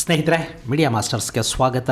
ಸ್ನೇಹಿತರೆ, ಮೀಡಿಯಾ ಮಾಸ್ಟರ್ಸ್ಗೆ ಸ್ವಾಗತ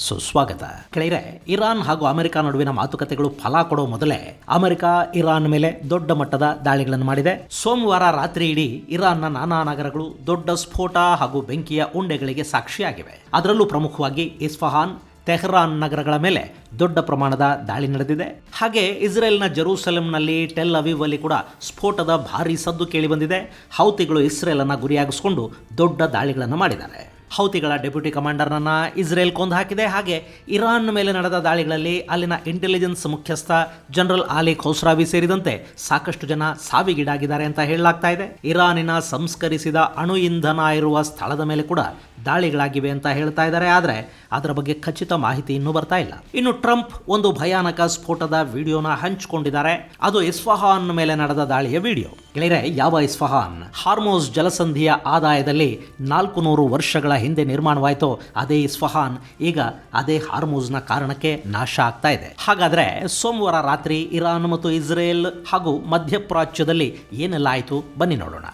ಸುಸ್ವಾಗತ. ಕೆಳಗೆ ಇರಾನ್ ಹಾಗೂ ಅಮೆರಿಕ ನಡುವಿನ ಮಾತುಕತೆಗಳು ಫಲ ಕೊಡೋ ಮೊದಲೇ ಅಮೆರಿಕ ಇರಾನ್ ಮೇಲೆ ದೊಡ್ಡ ಮಟ್ಟದ ದಾಳಿಗಳನ್ನು ಮಾಡಿದೆ. ಸೋಮವಾರ ರಾತ್ರಿ ಇಡೀ ಇರಾನ್ನ ನಾನಾ ನಗರಗಳು ದೊಡ್ಡ ಸ್ಫೋಟ ಹಾಗೂ ಬೆಂಕಿಯ ಉಂಡೆಗಳಿಗೆ ಸಾಕ್ಷಿಯಾಗಿವೆ. ಅದರಲ್ಲೂ ಪ್ರಮುಖವಾಗಿ ಇಸ್ಫಹಾನ್, ತೆಹರಾನ್ ನಗರಗಳ ಮೇಲೆ ದೊಡ್ಡ ಪ್ರಮಾಣದ ದಾಳಿ ನಡೆದಿದೆ. ಹಾಗೆ ಇಸ್ರೇಲ್ನ ಜೆರೂಸಲೆಂನಲ್ಲಿ, ಟೆಲ್ ಅವೀವ್ ಅಲ್ಲಿ ಕೂಡ ಸ್ಫೋಟದ ಭಾರೀ ಸದ್ದು ಕೇಳಿಬಂದಿದೆ. ಹೌತಿಗಳು ಇಸ್ರೇಲನ್ನು ಗುರಿಯಾಗಿಸಿಕೊಂಡು ದೊಡ್ಡ ದಾಳಿಗಳನ್ನು ಮಾಡಿದ್ದಾರೆ. ಹೌತಿಗಳ ಡೆಪ್ಯೂಟಿ ಕಮಾಂಡರ್ನನ್ನು ಇಸ್ರೇಲ್ ಕೊಂದು ಹಾಕಿದೆ. ಹಾಗೆ ಇರಾನ್ ಮೇಲೆ ನಡೆದ ದಾಳಿಗಳಲ್ಲಿ ಅಲ್ಲಿನ ಇಂಟೆಲಿಜೆನ್ಸ್ ಮುಖ್ಯಸ್ಥ ಜನರಲ್ ಆಲಿ ಖೋಸ್ರಾವಿ ಸೇರಿದಂತೆ ಸಾಕಷ್ಟು ಜನ ಸಾವಿಗೀಡಾಗಿದ್ದಾರೆ ಅಂತ ಹೇಳಲಾಗ್ತಾ ಇದೆ. ಇರಾನಿನ ಸಂಸ್ಕರಿಸಿದ ಅಣು ಇಂಧನ ಇರುವ ಸ್ಥಳದ ಮೇಲೆ ಕೂಡ ದಾಳಿಗಳಾಗಿವೆ ಅಂತ ಹೇಳ್ತಾ ಇದ್ದಾರೆ. ಆದರೆ ಅದರ ಬಗ್ಗೆ ಖಚಿತ ಮಾಹಿತಿ ಇನ್ನೂ ಬರ್ತಾ ಇಲ್ಲ. ಇನ್ನು ಟ್ರಂಪ್ ಒಂದು ಭಯಾನಕ ಸ್ಫೋಟದ ವಿಡಿಯೋನ ಹಂಚಿಕೊಂಡಿದ್ದಾರೆ. ಅದು ಇಸ್ಫಹಾನ್ ಮೇಲೆ ನಡೆದ ದಾಳಿಯ ವಿಡಿಯೋ. ಗೆಳೆಯರೆ, ಯಾವ ಇಸ್ಫಹಾನ್? ಹಾರ್ಮೋಸ್ ಜಲಸಂಧಿಯ ಆದಾಯದಲ್ಲಿ 400 ವರ್ಷಗಳ ಹಿಂದೆ ನಿರ್ಮಾಣವಾಯಿತು ಅದೇ ಇಸ್ಫಹಾನ್ ಈಗ ಅದೇ ಹಾರ್ಮೋಸ್ನ ಕಾರಣಕ್ಕೆ ನಾಶ ಆಗ್ತಾ ಇದೆ. ಹಾಗಾದ್ರೆ ಸೋಮವಾರ ರಾತ್ರಿ ಇರಾನ್ ಮತ್ತು ಇಸ್ರೇಲ್ ಹಾಗೂ ಮಧ್ಯಪ್ರಾಚ್ಯದಲ್ಲಿ ಏನೆಲ್ಲ ಆಯಿತು ಬನ್ನಿ ನೋಡೋಣ.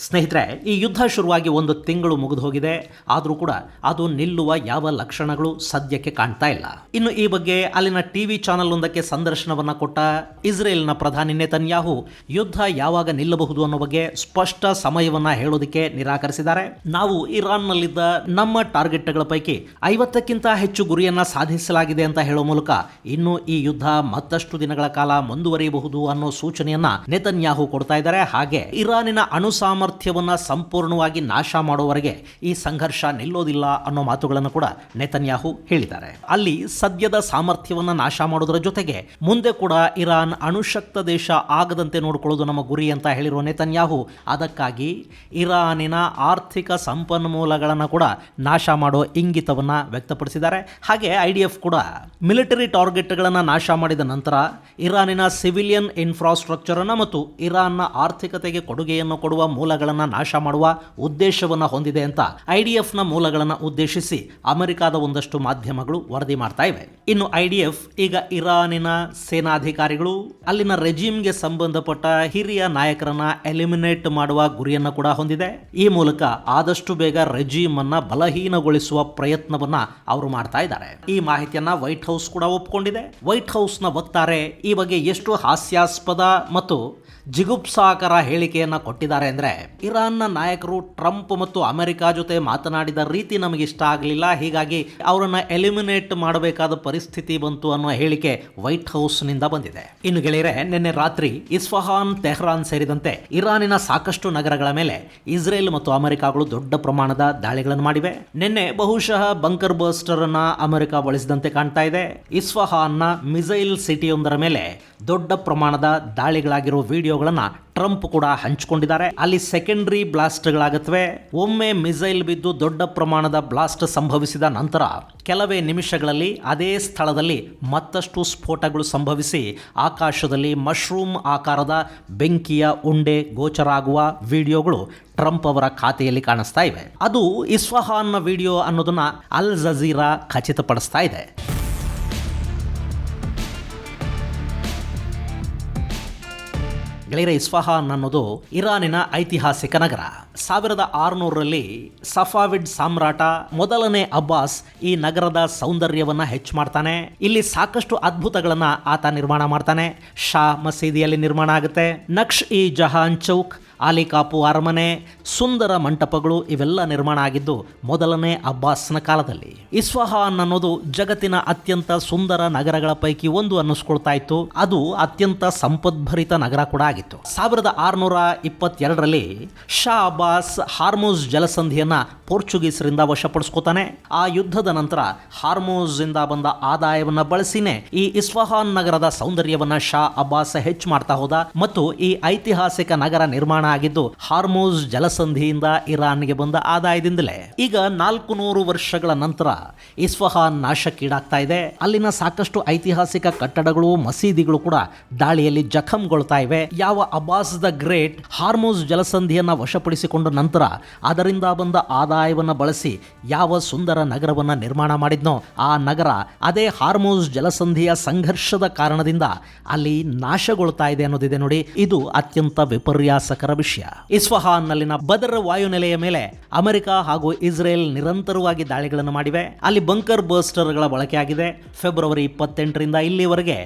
ಸ್ನೇಹಿತರೆ, ಈ ಯುದ್ಧ ಶುರುವಾಗಿ 1 ತಿಂಗಳು ಮುಗಿದು ಹೋಗಿದೆ. ಆದರೂ ಕೂಡ ಅದು ನಿಲ್ಲುವ ಯಾವ ಲಕ್ಷಣಗಳು ಸದ್ಯಕ್ಕೆ ಕಾಣ್ತಾ ಇಲ್ಲ. ಇನ್ನು ಈ ಬಗ್ಗೆ ಅಲ್ಲಿನ ಟಿವಿ ಚಾನೆಲ್ ಒಂದಕ್ಕೆ ಸಂದರ್ಶನವನ್ನ ಕೊಟ್ಟ ಇಸ್ರೇಲ್ನ ಪ್ರಧಾನಿ ನೆತನ್ಯಾಹು ಯುದ್ಧ ಯಾವಾಗ ನಿಲ್ಲಬಹುದು ಅನ್ನೋ ಬಗ್ಗೆ ಸ್ಪಷ್ಟ ಸಮಯವನ್ನ ಹೇಳೋದಕ್ಕೆ ನಿರಾಕರಿಸಿದ್ದಾರೆ. ನಾವು ಇರಾನ್ನಲ್ಲಿದ್ದ ನಮ್ಮ ಟಾರ್ಗೆಟ್ಗಳ ಪೈಕಿ 50ಕ್ಕಿಂತ ಹೆಚ್ಚು ಗುರಿಯನ್ನ ಸಾಧಿಸಲಾಗಿದೆ ಅಂತ ಹೇಳೋ ಮೂಲಕ ಇನ್ನು ಈ ಯುದ್ಧ ಮತ್ತಷ್ಟು ದಿನಗಳ ಕಾಲ ಮುಂದುವರಿಯಬಹುದು ಅನ್ನೋ ಸೂಚನೆಯನ್ನ ನೆತನ್ಯಾಹು ಕೊಡ್ತಾ ಇದ್ದಾರೆ. ಹಾಗೆ ಇರಾನಿನ ಅಣು ಸಾಮರ್ಥ್ಯವನ್ನ ಸಂಪೂರ್ಣವಾಗಿ ನಾಶ ಮಾಡುವವರೆಗೆ ಈ ಸಂಘರ್ಷ ನಿಲ್ಲೋದಿಲ್ಲ ಅನ್ನೋ ಮಾತುಗಳನ್ನು ಕೂಡ ನೆತನ್ಯಾಹು ಹೇಳಿದ್ದಾರೆ. ಅಲ್ಲಿ ಸದ್ಯದ ಸಾಮರ್ಥ್ಯವನ್ನ ನಾಶ ಮಾಡೋದರ ಜೊತೆಗೆ ಮುಂದೆ ಕೂಡ ಇರಾನ್ ಅಣುಶಕ್ತ ದೇಶ ಆಗದಂತೆ ನೋಡಿಕೊಳ್ಳೋದು ನಮ್ಮ ಗುರಿ ಅಂತ ಹೇಳಿರುವ ನೆತನ್ಯಾಹು ಅದಕ್ಕಾಗಿ ಇರಾನಿನ ಆರ್ಥಿಕ ಸಂಪನ್ಮೂಲಗಳನ್ನು ಕೂಡ ನಾಶ ಮಾಡೋ ಇಂಗಿತವನ್ನ ವ್ಯಕ್ತಪಡಿಸಿದ್ದಾರೆ. ಹಾಗೆ ಐಡಿಎಫ್ ಕೂಡ ಮಿಲಿಟರಿ ಟಾರ್ಗೆಟ್ಗಳನ್ನು ನಾಶ ಮಾಡಿದ ನಂತರ ಇರಾನಿನ ಸಿವಿಲಿಯನ್ ಇನ್ಫ್ರಾಸ್ಟ್ರಕ್ಚರ್ ಅನ್ನು ಮತ್ತು ಇರಾನ್ನ ಆರ್ಥಿಕತೆಗೆ ಕೊಡುಗೆಯನ್ನು ಕೊಡುವ ಮೂಲಗಳನ್ನು ನಾಶ ಮಾಡುವ ಉದ್ದೇಶವನ್ನು ಹೊಂದಿದೆ ಅಂತ ಐಡಿಎಫ್ನ ಮೂಲಗಳನ್ನು ಉದ್ದೇಶಿಸಿ ಅಮೆರಿಕದ ಒಂದಷ್ಟು ಮಾಧ್ಯಮಗಳು ವರದಿ ಮಾಡ್ತಾ ಇವೆ. ಇನ್ನು ಐಡಿಎಫ್ ಈಗ ಇರಾನಿನ ಸೇನಾಧಿಕಾರಿಗಳು, ಅಲ್ಲಿನ ರೆಜಿಮ್ಗೆ ಸಂಬಂಧಪಟ್ಟ ಹಿರಿಯ ನಾಯಕರನ್ನ ಎಲಿಮಿನೇಟ್ ಮಾಡುವ ಗುರಿಯನ್ನು ಕೂಡ ಹೊಂದಿದೆ. ಈ ಮೂಲಕ ಆದಷ್ಟು ಬೇಗ ರೆಜಿಮ್ ಅನ್ನ ಬಲಹೀನಗೊಳಿಸುವ ಪ್ರಯತ್ನವನ್ನ ಅವರು ಮಾಡ್ತಾ ಇದ್ದಾರೆ. ಈ ಮಾಹಿತಿಯನ್ನ ವೈಟ್ ಹೌಸ್ ಕೂಡ ಒಪ್ಪಿಕೊಂಡಿದೆ. ವೈಟ್ ಹೌಸ್ನ ವಕ್ತಾರೆ ಈ ಬಗ್ಗೆ ಎಷ್ಟು ಹಾಸ್ಯಾಸ್ಪದ ಮತ್ತು ಜಿಗುಪ್ಸಾಕರ ಹೇಳಿಕೆಯನ್ನ ಕೊಟ್ಟಿದ್ದಾರೆ ಅಂದ್ರೆ, ಇರಾನ್ನ ನಾಯಕರು ಟ್ರಂಪ್ ಮತ್ತು ಅಮೆರಿಕ ಜೊತೆ ಮಾತನಾಡಿದ ರೀತಿ ನಮಗೆ ಇಷ್ಟ ಆಗಲಿಲ್ಲ, ಹೀಗಾಗಿ ಅವರನ್ನ ಎಲಿಮಿನೇಟ್ ಮಾಡಬೇಕಾದ ಪರಿಸ್ಥಿತಿ ಬಂತು ಅನ್ನೋ ಹೇಳಿಕೆ ವೈಟ್ ಹೌಸ್ ನಿಂದ ಬಂದಿದೆ. ಇನ್ನು ಗೆಳೆಯರೆ, ನಿನ್ನೆ ರಾತ್ರಿ ಇಸ್ಫಹಾನ್, ತೆಹರಾನ್ ಸೇರಿದಂತೆ ಇರಾನಿನ ಸಾಕಷ್ಟು ನಗರಗಳ ಮೇಲೆ ಇಸ್ರೇಲ್ ಮತ್ತು ಅಮೆರಿಕಗಳು ದೊಡ್ಡ ಪ್ರಮಾಣದ ದಾಳಿಗಳನ್ನು ಮಾಡಿವೆ. ನಿನ್ನೆ ಬಹುಶಃ ಬಂಕರ್ ಬರ್ಸ್ಟರ್ ಅನ್ನ ಅಮೆರಿಕ ಬಳಸಿದಂತೆ ಕಾಣ್ತಾ ಇದೆ. ಇಸ್ಫಹಾನ್ನ ಮಿಸೈಲ್ ಸಿಟಿಯೊಂದರ ಮೇಲೆ ದೊಡ್ಡ ಪ್ರಮಾಣದ ದಾಳಿಗಳಾಗಿರೋ ವಿಡಿಯೋಗಳನ್ನ ಟ್ರಂಪ್ ಕೂಡ ಹಂಚಿಕೊಂಡಿದ್ದಾರೆ. ಅಲ್ಲಿ ಸೆಕೆಂಡರಿ ಬ್ಲಾಸ್ಟ್ಗಳಾಗುತ್ತವೆ. ಒಮ್ಮೆ ಮಿಸೈಲ್ ಬಿದ್ದು ದೊಡ್ಡ ಪ್ರಮಾಣದ ಬ್ಲಾಸ್ಟ್ ಸಂಭವಿಸಿದ ನಂತರ ಕೆಲವೇ ನಿಮಿಷಗಳಲ್ಲಿ ಅದೇ ಸ್ಥಳದಲ್ಲಿ ಮತ್ತಷ್ಟು ಸ್ಫೋಟಗಳು ಸಂಭವಿಸಿ ಆಕಾಶದಲ್ಲಿ ಮಶ್ರೂಮ್ ಆಕಾರದ ಬೆಂಕಿಯ ಉಂಡೆ ಗೋಚರ ಆಗುವ ವಿಡಿಯೋಗಳು ಟ್ರಂಪ್ ಅವರ ಖಾತೆಯಲ್ಲಿ ಕಾಣಿಸ್ತಾ ಇವೆ. ಅದು ಇಸ್ಫಹಾನ್ನ ವಿಡಿಯೋ ಅನ್ನೋದನ್ನ ಅಲ್ ಜಜೀರಾ ಖಚಿತಪಡಿಸ್ತಾ ಇದೆ. ಗೆಳೆಯರೆ, ಇಸ್ಫಹಾನ್ ಅನ್ನೋದು ಇರಾನಿನ ಐತಿಹಾಸಿಕ ನಗರ. 1600ರಲ್ಲಿ ಸಫಾವಿಡ್ ಸಾಮ್ರಾಟ ಮೊದಲನೇ ಅಬ್ಬಾಸ್ ಈ ನಗರದ ಸೌಂದರ್ಯವನ್ನ ಹೆಚ್ಚು ಮಾಡ್ತಾನೆ. ಇಲ್ಲಿ ಸಾಕಷ್ಟು ಅದ್ಭುತಗಳನ್ನ ಆತ ನಿರ್ಮಾಣ ಮಾಡ್ತಾನೆ. ಶಾ ಮಸೀದಿಯಲ್ಲಿ ನಿರ್ಮಾಣ ಆಗುತ್ತೆ. ನಕ್ಷ್ ಇ ಜಹಾನ್ ಚೌಕ್, ಆಲಿ ಕಾಪು ಅರಮನೆ, ಸುಂದರ ಮಂಟಪಗಳು ಇವೆಲ್ಲ ನಿರ್ಮಾಣ ಆಗಿದ್ದು ಮೊದಲನೇ ಅಬ್ಬಾಸ್ನ ಕಾಲದಲ್ಲಿ. ಇಸ್ಫಹಾನ್ ಅನ್ನೋದು ಜಗತ್ತಿನ ಅತ್ಯಂತ ಸುಂದರ ನಗರಗಳ ಪೈಕಿ ಒಂದು ಅನ್ನಿಸ್ಕೊಳ್ತಾ ಇತ್ತು. ಅದು ಅತ್ಯಂತ ಸಂಪದ್ಭರಿತ ನಗರ ಕೂಡ ಆಗಿತ್ತು. 1622ರಲ್ಲಿ ಶಾ ಅಬ್ಬಾಸ್ ಹಾರ್ಮೋಸ್ ಜಲಸಂಧಿಯನ್ನ ಪೋರ್ಚುಗೀಸರಿಂದ ವಶಪಡಿಸ್ಕೋತಾನೆ. ಆ ಯುದ್ಧದ ನಂತರ ಹಾರ್ಮೋಸ್ ಇಂದ ಬಂದ ಆದಾಯವನ್ನ ಬಳಸಿನೇ ಈ ಇಸ್ಫಹಾನ್ ನಗರದ ಸೌಂದರ್ಯವನ್ನ ಶಾ ಅಬ್ಬಾಸ್ ಹೆಚ್ಚು ಮಾಡ್ತಾ ಹೋದ ಮತ್ತು ಈ ಐತಿಹಾಸಿಕ ನಗರ ನಿರ್ಮಾಣ ಆಗಿದ್ದು ಹಾರ್ಮೋಸ್ ಜಲಸಂಧಿಯಿಂದ ಇರಾನ್ಗೆ ಬಂದ ಆದಾಯದಿಂದಲೇ. ಈಗ 400 ವರ್ಷಗಳ ನಂತರ ಇಸ್ಫಹಾನ್ ನಾಶಕ್ಕೀಡಾಗ್ತಾ ಇದೆ. ಅಲ್ಲಿನ ಸಾಕಷ್ಟು ಐತಿಹಾಸಿಕ ಕಟ್ಟಡಗಳು, ಮಸೀದಿಗಳು ಕೂಡ ದಾಳಿಯಲ್ಲಿ ಜಖಂಗೊಳ್ತಾ ಇವೆ. ಯಾವ ಅಬ್ಬಾಸ್ ದ ಗ್ರೇಟ್ ಹಾರ್ಮೋಸ್ ಜಲಸಂಧಿಯನ್ನ ವಶಪಡಿಸಿಕೊಂಡ ನಂತರ ಅದರಿಂದ ಬಂದ ಆದಾಯವನ್ನ ಬಳಸಿ ಯಾವ ಸುಂದರ ನಗರವನ್ನ ನಿರ್ಮಾಣ ಮಾಡಿದ್ನೋ ಆ ನಗರ ಅದೇ ಹಾರ್ಮೋಸ್ ಜಲಸಂಧಿಯ ಸಂಘರ್ಷದ ಕಾರಣದಿಂದ ಅಲ್ಲಿ ನಾಶಗೊಳ್ತಾ ಇದೆ ಅನ್ನೋದಿದೆ ನೋಡಿ. ಇದು ಅತ್ಯಂತ ವಿಪರ್ಯಾಸಕರ ವಿಷಯ. ಇಸ್ಫಹಾನ್ ನಲ್ಲಿನ ಬದರ್ ವಾಯುನೆಲೆಯ ಮೇಲೆ ಅಮೆರಿಕ ಹಾಗೂ ಇಸ್ರೇಲ್ ನಿರಂತರವಾಗಿ ದಾಳಿಗಳನ್ನು ಮಾಡಿವೆ. ಅಲ್ಲಿ ಬಂಕರ್ ಬರ್ಸ್ಟರ್ಗಳ ಬಳಕೆ ಆಗಿದೆ. ಫೆಬ್ರವರಿ 28ರಿಂದ ಇಲ್ಲಿವರೆಗೆ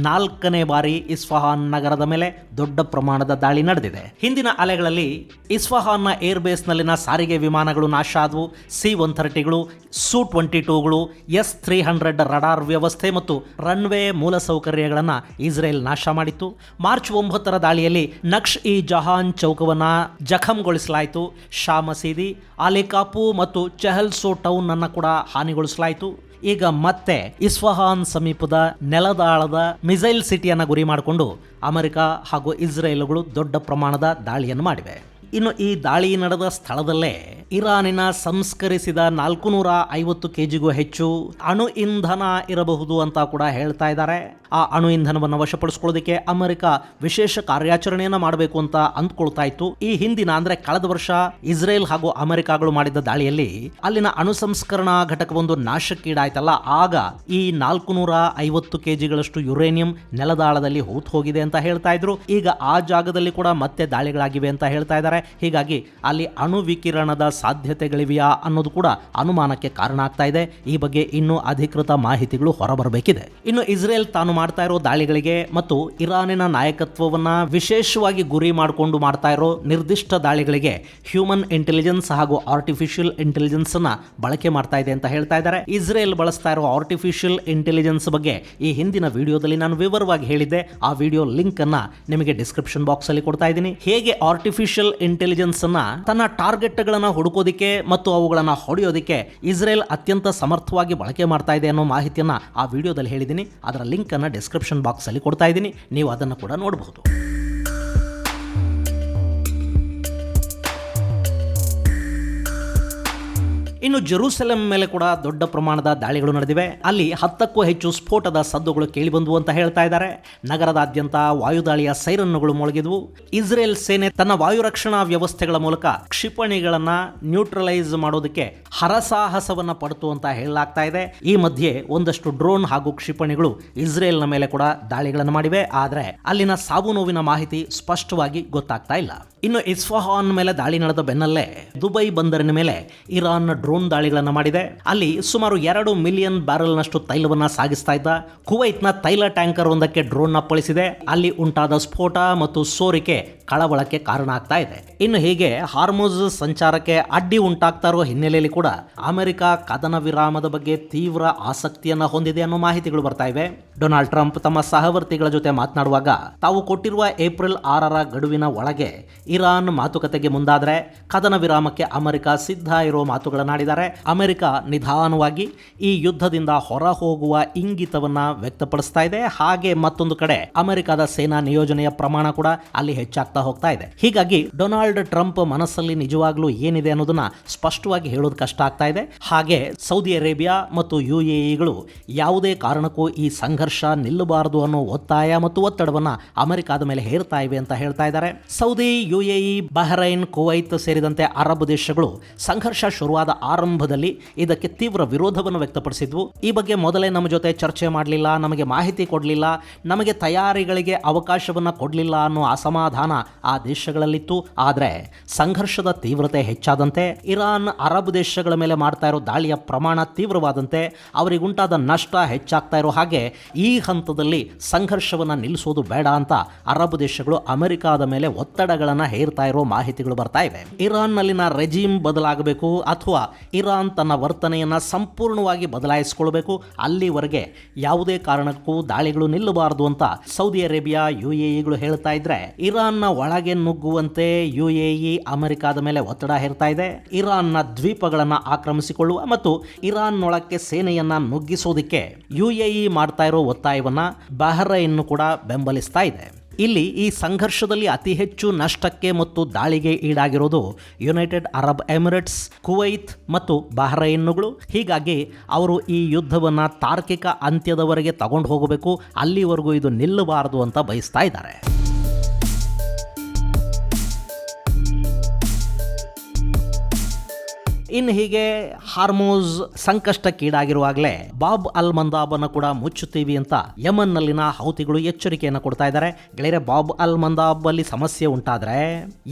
4ನೇ ಬಾರಿ ಇಸ್ಫಹಾನ್ ನಗರದ ಮೇಲೆ ದೊಡ್ಡ ಪ್ರಮಾಣದ ದಾಳಿ ನಡೆದಿದೆ. ಹಿಂದಿನ ಅಲೆಗಳಲ್ಲಿ ಇಸ್ಫಹಾನ್ನ ಏರ್ಬೇಸ್ ನಲ್ಲಿನ ಸಾರಿಗೆ ವಿಮಾನಗಳು ನಾಶ ಆದವು. C-130ಗಳು, Su-22ಗಳು, S-300 ರಡಾರ್ ವ್ಯವಸ್ಥೆ ಮತ್ತು ರನ್ವೇ ಮೂಲಸೌಕರ್ಯಗಳನ್ನು ಇಸ್ರೇಲ್ ನಾಶ ಮಾಡಿತ್ತು. ಮಾರ್ಚ್ 9ರ ದಾಳಿಯಲ್ಲಿ ನಕ್ಷ್ ಇ ಜಹಾನ್ ಚೌಕವನ್ನು ಜಖಂಗೊಳಿಸಲಾಯಿತು. ಶಾ ಮಸೀದಿ, ಅಲಿಕಾಪು ಮತ್ತು ಚೆಹಲ್ಸೋ ಟೌನ್ ಅನ್ನು ಕೂಡ ಹಾನಿಗೊಳಿಸಲಾಯಿತು. ಈಗ ಮತ್ತೆ ಇಸ್ಫಹಾನ್ ಸಮೀಪದ ನೆಲದಾಳದ ಮಿಸೈಲ್ ಸಿಟಿಯನ್ನು ಗುರಿ ಮಾಡಿಕೊಂಡು ಅಮೆರಿಕ ಹಾಗೂ ಇಸ್ರೇಲ್ಗಳು ದೊಡ್ಡ ಪ್ರಮಾಣದ ದಾಳಿಯನ್ನು ಮಾಡಿವೆ. ಇನ್ನು ಈ ದಾಳಿ ನಡೆದ ಸ್ಥಳದಲ್ಲೇ ಇರಾನಿನ ಸಂಸ್ಕರಿಸಿದ 450 kgಗೂ ಹೆಚ್ಚು ಅಣು ಇಂಧನ ಇರಬಹುದು ಅಂತ ಕೂಡ ಹೇಳ್ತಾ ಇದ್ದಾರೆ. ಆ ಅಣು ಇಂಧನವನ್ನು ವಶಪಡಿಸ್ಕೊಳ್ಳೋದಕ್ಕೆ ಅಮೆರಿಕ ವಿಶೇಷ ಕಾರ್ಯಾಚರಣೆಯನ್ನು ಮಾಡಬೇಕು ಅಂತ ಅಂದ್ಕೊಳ್ತಾ ಇತ್ತು. ಈ ಹಿಂದಿನ ಅಂದ್ರೆ ಕಳೆದ ವರ್ಷ ಇಸ್ರೇಲ್ ಹಾಗೂ ಅಮೆರಿಕಗಳು ಮಾಡಿದ ದಾಳಿಯಲ್ಲಿ ಅಲ್ಲಿನ ಅಣು ಸಂಸ್ಕರಣಾ ಘಟಕವೊಂದು ನಾಶಕ್ಕೀಡಾಯ್ತಲ್ಲ, ಆಗ ಈ 450 kgಗಳಷ್ಟು ಯುರೇನಿಯಂ ನೆಲದಾಳದಲ್ಲಿ ಹೂತು ಹೋಗಿದೆ ಅಂತ ಹೇಳ್ತಾ ಇದ್ರು. ಈಗ ಆ ಜಾಗದಲ್ಲಿ ಕೂಡ ಮತ್ತೆ ದಾಳಿಗಳಾಗಿವೆ ಅಂತ ಹೇಳ್ತಾ ಇದ್ದಾರೆ. ಹೀಗಾಗಿ ಅಲ್ಲಿ ಅಣು ವಿಕಿರಣದ ಸಾಧ್ಯತೆಗಳಿವೆಯಾ ಅನ್ನೋದು ಕೂಡ ಅನುಮಾನಕ್ಕೆ ಕಾರಣ ಆಗ್ತಾ ಇದೆ. ಈ ಬಗ್ಗೆ ಇನ್ನೂ ಅಧಿಕೃತ ಮಾಹಿತಿಗಳು ಹೊರಬರಬೇಕಿದೆ. ಇನ್ನು ಇಸ್ರೇಲ್ ತಾನು ಮಾಡ್ತಾ ಇರೋ ದಾಳಿಗಳಿಗೆ ಮತ್ತು ಇರಾನಿನ ನಾಯಕತ್ವವನ್ನ ವಿಶೇಷವಾಗಿ ಗುರಿ ಮಾಡಿಕೊಂಡು ಮಾಡ್ತಾ ಇರೋ ನಿರ್ದಿಷ್ಟ ದಾಳಿಗಳಿಗೆ ಹ್ಯೂಮನ್ ಇಂಟೆಲಿಜೆನ್ಸ್ ಹಾಗೂ ಆರ್ಟಿಫಿಷಿಯಲ್ ಇಂಟೆಲಿಜೆನ್ಸ್ ಅನ್ನ ಬಳಕೆ ಮಾಡ್ತಾ ಇದೆ ಅಂತ ಹೇಳ್ತಾ ಇದ್ದಾರೆ. ಇಸ್ರೇಲ್ ಬಳಸ್ತಾ ಇರೋ ಆರ್ಟಿಫಿಷಿಯಲ್ ಇಂಟೆಲಿಜೆನ್ಸ್ ಬಗ್ಗೆ ಈ ಹಿಂದಿನ ವಿಡಿಯೋದಲ್ಲಿ ನಾನು ವಿವರವಾಗಿ ಹೇಳಿದ್ದೆ. ಆ ವಿಡಿಯೋ ಲಿಂಕ್ ಅನ್ನ ನಿಮಗೆ ಡಿಸ್ಕ್ರಿಪ್ಷನ್ ಬಾಕ್ಸ್ ಅಲ್ಲಿ ಕೊಡ್ತಾ ಇದ್ದೀನಿ. ಹೇಗೆ ಆರ್ಟಿಫಿಷಿಯಲ್ ಇಂಟೆಲಿಜೆನ್ಸ್ ಅನ್ನ ತನ್ನ ಟಾರ್ಗೆಟ್ ಗಳನ್ನ ಹುಡುಕೋದಿಕ್ಕೆ ಮತ್ತು ಅವುಗಳನ್ನ ಹೊಡೆಯೋದಿಕ್ಕೆ ಇಸ್ರೇಲ್ ಅತ್ಯಂತ ಸಮರ್ಥವಾಗಿ ಬಳಕೆ ಮಾಡ್ತಾ ಇದೆ ಅನ್ನೋ ಮಾಹಿತಿಯನ್ನ ಆ ವಿಡಿಯೋದಲ್ಲಿ ಹೇಳಿದ್ದೀನಿ. ಅದರ ಲಿಂಕ್ ಅನ್ನ ಡಿಸ್ಕ್ರಿಪ್ಷನ್ ಬಾಕ್ಸ್ ಅಲ್ಲಿ ಕೊಡ್ತಾ ಇದ್ದೀನಿ, ನೀವು ಅದನ್ನು ಕೂಡ ನೋಡಬಹುದು. ಇನ್ನು ಜೆರೂಸಲೆಂ ಮೇಲೆ ಕೂಡ ದೊಡ್ಡ ಪ್ರಮಾಣದ ದಾಳಿಗಳು ನಡೆದಿವೆ. ಅಲ್ಲಿ 10ಕ್ಕೂ ಹೆಚ್ಚು ಸ್ಫೋಟದ ಸದ್ದುಗಳು ಕೇಳಿಬಂದವು ಅಂತ ಹೇಳ್ತಾ ಇದ್ದಾರೆ. ನಗರದಾದ್ಯಂತ ವಾಯುದಾಳಿಯ ಸೈರನ್ನುಗಳು ಮೊಳಗಿದ್ವು. ಇಸ್ರೇಲ್ ಸೇನೆ ತನ್ನ ವಾಯುರಕ್ಷಣಾ ವ್ಯವಸ್ಥೆಗಳ ಮೂಲಕ ಕ್ಷಿಪಣಿಗಳನ್ನ ನ್ಯೂಟ್ರಲೈಸ್ ಮಾಡೋದಕ್ಕೆ ಹರಸಾಹಸವನ್ನ ಪಡ್ತು ಅಂತ ಹೇಳಲಾಗ್ತಾ ಇದೆ. ಈ ಮಧ್ಯೆ ಒಂದಷ್ಟು ಡ್ರೋನ್ ಹಾಗೂ ಕ್ಷಿಪಣಿಗಳು ಇಸ್ರೇಲ್ನ ಮೇಲೆ ಕೂಡ ದಾಳಿಗಳನ್ನು ಮಾಡಿವೆ. ಆದರೆ ಅಲ್ಲಿನ ಸಾವು ನೋವಿನ ಮಾಹಿತಿ ಸ್ಪಷ್ಟವಾಗಿ ಗೊತ್ತಾಗ್ತಾ ಇಲ್ಲ. ಇನ್ನು ಇಸ್ಫಹಾನ್ ಮೇಲೆ ದಾಳಿ ನಡೆದ ಬೆನ್ನಲ್ಲೇ ದುಬೈ ಬಂದರಿನ ಮೇಲೆ ಇರಾನ್ ಡ್ರೋನ್ ದಾಳಿಗಳನ್ನು ಮಾಡಿದೆ. ಅಲ್ಲಿ ಸುಮಾರು 2 ಮಿಲಿಯನ್ ಬ್ಯಾರಲ್ನಷ್ಟು ತೈಲವನ್ನ ಸಾಗಿಸ್ತಾ ಇದ್ದ ಕುವೈತ್ನ ತೈಲ ಟ್ಯಾಂಕರ್ ಒಂದಕ್ಕೆ ಡ್ರೋನ್ ಅಪ್ಪಳಿಸಿದೆ. ಅಲ್ಲಿ ಉಂಟಾದ ಸ್ಫೋಟ ಮತ್ತು ಸೋರಿಕೆ ಕಳವಳಕ್ಕೆ ಕಾರಣ ಆಗ್ತಾ ಇದೆ. ಇನ್ನು ಹೀಗೆ ಹಾರ್ಮೋಸ್ ಸಂಚಾರಕ್ಕೆ ಅಡ್ಡಿ ಉಂಟಾಗ್ತಾ ಇರುವ ಹಿನ್ನೆಲೆಯಲ್ಲಿ ಕೂಡ ಅಮೆರಿಕ ಕದನ ವಿರಾಮದ ಬಗ್ಗೆ ತೀವ್ರ ಆಸಕ್ತಿಯನ್ನ ಹೊಂದಿದೆ ಅನ್ನೋ ಮಾಹಿತಿಗಳು ಬರ್ತಾ ಇವೆ. ಡೊನಾಲ್ಡ್ ಟ್ರಂಪ್ ತಮ್ಮ ಸಹವರ್ತಿಗಳ ಜೊತೆ ಮಾತನಾಡುವಾಗ ತಾವು ಕೊಟ್ಟಿರುವ ಏಪ್ರಿಲ್ 6ರ ಗಡುವಿನ ಒಳಗೆ ಇರಾನ್ ಮಾತುಕತೆಗೆ ಮುಂದಾದರೆ ಕದನ ವಿರಾಮಕ್ಕೆ ಅಮೆರಿಕ ಸಿದ್ಧ ಇರೋ ಮಾತುಗಳನ್ನಾಡಿದ್ದಾರೆ. ಅಮೆರಿಕ ನಿಧಾನವಾಗಿ ಈ ಯುದ್ಧದಿಂದ ಹೊರ ಹೋಗುವ ಇಂಗಿತವನ್ನ ವ್ಯಕ್ತಪಡಿಸ್ತಾ ಇದೆ. ಹಾಗೆ ಮತ್ತೊಂದು ಕಡೆ ಅಮೆರಿಕದ ಸೇನಾ ನಿಯೋಜನೆಯ ಪ್ರಮಾಣ ಕೂಡ ಅಲ್ಲಿ ಹೆಚ್ಚಾಗ್ತಾ ಹೋಗ್ತಾ ಇದೆ. ಹೀಗಾಗಿ ಡೊನಾಲ್ಡ್ ಟ್ರಂಪ್ ಮನಸ್ಸಲ್ಲಿ ನಿಜವಾಗ್ಲೂ ಏನಿದೆ ಅನ್ನೋದನ್ನ ಸ್ಪಷ್ಟವಾಗಿ ಹೇಳೋದು ಕಷ್ಟ ಆಗ್ತಾ ಇದೆ. ಹಾಗೆ ಸೌದಿ ಅರೇಬಿಯಾ ಮತ್ತು UAEಗಳು ಯಾವುದೇ ಕಾರಣಕ್ಕೂ ಈ ಸಂಘರ್ಷ ನಿಲ್ಲಬಾರದು ಅನ್ನೋ ಒತ್ತಾಯ ಮತ್ತು ಒತ್ತಡವನ್ನ ಅಮೆರಿಕದ ಮೇಲೆ ಹೇರ್ತಾ ಇವೆ ಅಂತ ಹೇಳ್ತಾ ಇದ್ದಾರೆ. ಸೌದಿ, UAE, ಬಹರೈನ್, ಕುವೈತ್ ಸೇರಿದಂತೆ ಅರಬ್ ದೇಶಗಳು ಸಂಘರ್ಷ ಶುರುವಾದ ಆರಂಭದಲ್ಲಿ ಇದಕ್ಕೆ ತೀವ್ರ ವಿರೋಧವನ್ನು ವ್ಯಕ್ತಪಡಿಸಿದ್ವು. ಈ ಬಗ್ಗೆ ಮೊದಲೇ ನಮ್ಮ ಜೊತೆ ಚರ್ಚೆ ಮಾಡಲಿಲ್ಲ, ನಮಗೆ ಮಾಹಿತಿ ಕೊಡಲಿಲ್ಲ, ನಮಗೆ ತಯಾರಿಗಳಿಗೆ ಅವಕಾಶವನ್ನ ಕೊಡಲಿಲ್ಲ ಅನ್ನೋ ಅಸಮಾಧಾನ ಆ ದೇಶಗಳಲ್ಲಿತ್ತು. ಆದರೆ ಸಂಘರ್ಷದ ತೀವ್ರತೆ ಹೆಚ್ಚಾದಂತೆ, ಇರಾನ್ ಅರಬ್ ದೇಶಗಳ ಮೇಲೆ ಮಾಡ್ತಾ ಇರೋ ದಾಳಿಯ ಪ್ರಮಾಣ ತೀವ್ರವಾದಂತೆ, ಅವರಿಗುಂಟಾದ ನಷ್ಟ ಹೆಚ್ಚಾಗ್ತಾ ಇರೋ ಹಾಗೆ ಈ ಹಂತದಲ್ಲಿ ಸಂಘರ್ಷವನ್ನ ನಿಲ್ಲಿಸೋದು ಬೇಡ ಅಂತ ಅರಬ್ ದೇಶಗಳು ಅಮೆರಿಕದ ಮೇಲೆ ಒತ್ತಡಗಳನ್ನ ಹೇರ್ತಾ ಇರೋ ಮಾಹಿತಿಗಳು ಬರ್ತಾ ಇವೆ. ಇರಾನ್ ನಲ್ಲಿನ ರೆಜಿಮ್ ಬದಲಾಗಬೇಕು ಅಥವಾ ಇರಾನ್ ತನ್ನ ವರ್ತನೆಯನ್ನ ಸಂಪೂರ್ಣವಾಗಿ ಬದಲಾಯಿಸಿಕೊಳ್ಬೇಕು, ಅಲ್ಲಿವರೆಗೆ ಯಾವುದೇ ಕಾರಣಕ್ಕೂ ದಾಳಿಗಳು ನಿಲ್ಲಬಾರದು ಅಂತ ಸೌದಿ ಅರೇಬಿಯಾ, UAEಗಳು ಹೇಳ್ತಾ ಇದ್ರೆ, ಇರಾನ್ನ ಒಳಗೆ ನುಗ್ಗುವಂತೆ UAE ಅಮೆರಿಕದ ಮೇಲೆ ಒತ್ತಡ ಹೇರ್ತಾ ಇದೆ. ಇರಾನ್ನ ದ್ವೀಪಗಳನ್ನ ಆಕ್ರಮಿಸಿಕೊಳ್ಳುವ ಮತ್ತು ಇರಾನ್ ಒಳಕ್ಕೆ ಸೇನೆಯನ್ನ ನುಗ್ಗಿಸೋದಕ್ಕೆ UAE ಮಾಡ್ತಾ ಇರೋ ಒತ್ತಾಯವನ್ನ ಬಹರೈನ್ ಕೂಡ ಬೆಂಬಲಿಸ್ತಾ ಇದೆ. ಇಲ್ಲಿ ಈ ಸಂಘರ್ಷದಲ್ಲಿ ಅತಿ ಹೆಚ್ಚು ನಷ್ಟಕ್ಕೆ ಮತ್ತು ದಾಳಿಗೆ ಈಡಾಗಿರೋದು ಯುನೈಟೆಡ್ ಅರಬ್ ಎಮಿರೇಟ್ಸ್, ಕುವೈತ್ ಮತ್ತು ಬಹ್ರೈನ್ಗಳು. ಹೀಗಾಗಿ ಅವರು ಈ ಯುದ್ಧವನ್ನು ತಾರ್ಕಿಕ ಅಂತ್ಯದವರೆಗೆ ತಗೊಂಡು ಹೋಗಬೇಕು, ಅಲ್ಲಿವರೆಗೂ ಇದು ನಿಲ್ಲಬಾರದು ಅಂತ ಬಯಸ್ತಾ ಇದ್ದಾರೆ. ಇನ್ನು ಹೀಗೆ ಹಾರ್ಮೋಸ್ ಸಂಕಷ್ಟಕ್ಕೀಡಾಗಿರುವಾಗಲೇ ಬಾಬ್ ಅಲ್ ಮಂದಾಬನ್ನು ಕೂಡ ಮುಚ್ಚುತ್ತೀವಿ ಅಂತ ಯಮನ್ನಲ್ಲಿನ ಹೌತಿಗಳು ಎಚ್ಚರಿಕೆಯನ್ನು ಕೊಡ್ತಾ ಇದ್ದಾರೆ. ಗೆಳೆಯರೆ, ಬಾಬ್ ಅಲ್ ಮಂದಾಬ್ ಅಲ್ಲಿ ಸಮಸ್ಯೆ ಉಂಟಾದ್ರೆ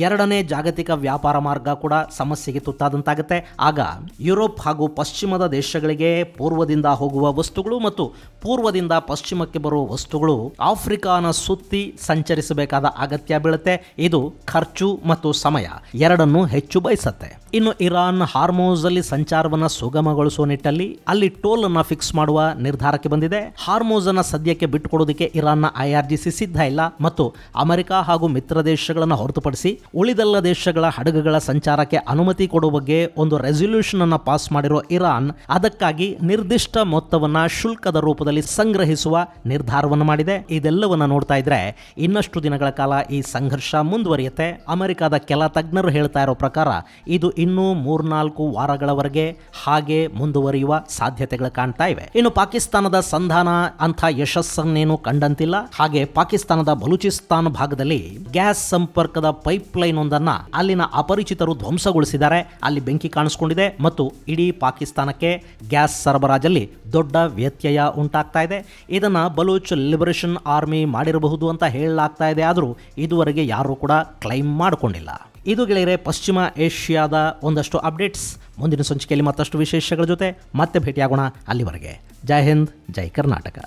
ಎರಡನೇ ಜಾಗತಿಕ ವ್ಯಾಪಾರ ಮಾರ್ಗ ಕೂಡ ಸಮಸ್ಯೆಗೆ ತುತ್ತಾದಂತಾಗುತ್ತೆ. ಆಗ ಯುರೋಪ್ ಹಾಗೂ ಪಶ್ಚಿಮದ ದೇಶಗಳಿಗೆ ಪೂರ್ವದಿಂದ ಹೋಗುವ ವಸ್ತುಗಳು ಮತ್ತು ಪೂರ್ವದಿಂದ ಪಶ್ಚಿಮಕ್ಕೆ ಬರುವ ವಸ್ತುಗಳು ಆಫ್ರಿಕಾನ ಸುತ್ತಿ ಸಂಚರಿಸಬೇಕಾದ ಅಗತ್ಯ ಬೀಳುತ್ತೆ. ಇದು ಖರ್ಚು ಮತ್ತು ಸಮಯ ಎರಡನ್ನೂ ಹೆಚ್ಚು ಬಯಸುತ್ತೆ. ಇನ್ನು ಇರಾನ್ ಹಾರ್ಮೋಸ್ ಅಲ್ಲಿ ಸಂಚಾರವನ್ನು ಸುಗಮಗೊಳಿಸುವ ನಿಟ್ಟಲ್ಲಿ ಅಲ್ಲಿ ಟೋಲ್ ಅನ್ನ ಫಿಕ್ಸ್ ಮಾಡುವ ನಿರ್ಧಾರಕ್ಕೆ ಬಂದಿದೆ. ಹಾರ್ಮೋಸ್ ಅನ್ನ ಸದ್ಯಕ್ಕೆ ಬಿಟ್ಟುಕೊಡೋದಕ್ಕೆ ಇರಾನ್ನ IRGC ಸಿದ್ಧ ಇಲ್ಲ ಮತ್ತು ಅಮೆರಿಕ ಹಾಗೂ ಮಿತ್ರ ದೇಶಗಳನ್ನು ಹೊರತುಪಡಿಸಿ ಉಳಿದೆಲ್ಲ ದೇಶಗಳ ಹಡಗುಗಳ ಸಂಚಾರಕ್ಕೆ ಅನುಮತಿ ಕೊಡುವ ಬಗ್ಗೆ ಒಂದು ರೆಸಲ್ಯೂಷನ್ ಅನ್ನ ಪಾಸ್ ಮಾಡಿರೋ ಇರಾನ್ ಅದಕ್ಕಾಗಿ ನಿರ್ದಿಷ್ಟ ಮೊತ್ತವನ್ನ ಶುಲ್ಕದ ರೂಪದಲ್ಲಿ ಸಂಗ್ರಹಿಸುವ ನಿರ್ಧಾರವನ್ನು ಮಾಡಿದೆ. ಇದೆಲ್ಲವನ್ನ ನೋಡ್ತಾ ಇದ್ರೆ ಇನ್ನಷ್ಟು ದಿನಗಳ ಕಾಲ ಈ ಸಂಘರ್ಷ ಮುಂದುವರಿಯುತ್ತೆ. ಅಮೆರಿಕದ ಕೆಲ ತಜ್ಞರು ಹೇಳ್ತಾ ಇರೋ ಪ್ರಕಾರ ಇದು ಇನ್ನೂ 3-4 ವಾರಗಳವರೆಗೆ ಹಾಗೆ ಮುಂದುವರಿಯುವ ಸಾಧ್ಯತೆಗಳು ಕಾಣ್ತಾ ಇವೆ. ಇನ್ನು ಪಾಕಿಸ್ತಾನದ ಸಂಧಾನ ಅಂಥ ಯಶಸ್ಸನ್ನೇನು ಕಂಡಂತಿಲ್ಲ. ಹಾಗೆ ಪಾಕಿಸ್ತಾನದ ಬಲೂಚಿಸ್ತಾನ್ ಭಾಗದಲ್ಲಿ ಗ್ಯಾಸ್ ಸಂಪರ್ಕದ ಪೈಪ್ಲೈನ್ ಒಂದನ್ನ ಅಲ್ಲಿನ ಅಪರಿಚಿತರು ಧ್ವಂಸಗೊಳಿಸಿದ್ದಾರೆ. ಅಲ್ಲಿ ಬೆಂಕಿ ಕಾಣಿಸಿಕೊಂಡಿದೆ ಮತ್ತು ಇಡೀ ಪಾಕಿಸ್ತಾನಕ್ಕೆ ಗ್ಯಾಸ್ ಸರಬರಾಜಲ್ಲಿ ದೊಡ್ಡ ವ್ಯತ್ಯಯ ಉಂಟಾಗ್ತಾ ಇದೆ. ಇದನ್ನ ಬಲೂಚ್ ಲಿಬರೇಷನ್ ಆರ್ಮಿ ಮಾಡಿರಬಹುದು ಅಂತ ಹೇಳಲಾಗ್ತಾ ಇದೆ. ಆದರೂ ಇದುವರೆಗೆ ಯಾರೂ ಕೂಡ ಕ್ಲೈಮ್ ಮಾಡಿಕೊಂಡಿಲ್ಲ. ಇದು ಗೆಳೆಯರೆ ಪಶ್ಚಿಮ ಏಷ್ಯಾದ ಒಂದಷ್ಟು ಅಪ್ಡೇಟ್ಸ್. ಮುಂದಿನ ಸಂಚಿಕೆಯಲ್ಲಿ ಮತ್ತಷ್ಟು ವಿಶೇಷಗಳ ಜೊತೆ ಮತ್ತೆ ಭೇಟಿಯಾಗೋಣ. ಅಲ್ಲಿವರೆಗೆ ಜೈ ಹಿಂದ್, ಜೈ ಕರ್ನಾಟಕ.